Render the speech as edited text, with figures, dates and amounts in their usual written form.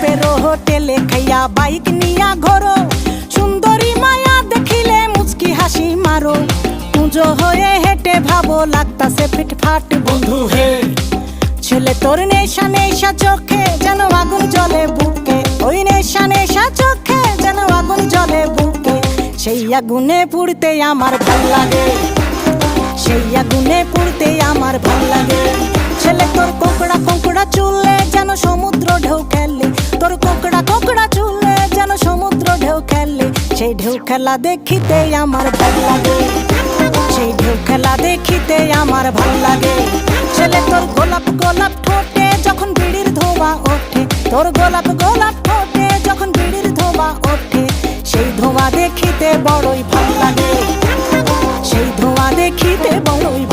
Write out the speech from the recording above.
বেরো হোটেলে খাইয়া বাইক নিয়া ঘোরো, সুন্দরী মায়া দেখিলে মুচকি হাসি মারো, পুজো হয়ে হেঁটে ভাবো লাগতাছে ফিটফাট বন্ধু হে। ছেলে তোর নেশা নেশা চোখে যেন আগুন জ্বলে বুকে, ওই নেশা নেশা চোখে যেন আগুন জ্বলে বুকে, সেই আগুনে পুড়তে আমার ভাল লাগে, সেই আগুনে পুড়তে আমার ভাল লাগে। ছেলে তোর কোকড়া কোকড়া চুলে যেন সমুদ্র ঢেউ খেলে, তোর কোকড়া কোকড়া চুলে যেন সমুদ্র ঢেউ খেলে, সেই ঢেউ খেলা দেখিতে আমার ভাল লাগে, সেই ঢেউ খেলা দেখিতে আমার ভাল লাগে। ছেলে তোর গোলাপ গোলাপ ঠোঁটে যখন বিড়ির ধোঁয়া ওঠে, তোর গোলাপ গোলাপ ঠোঁটে যখন বিড়ির ধোঁয়া ওঠে, সেই ধোঁয়া দেখিতে বড়ই ভাল লাগে, সেই ধোঁয়া দেখিতে বড়ই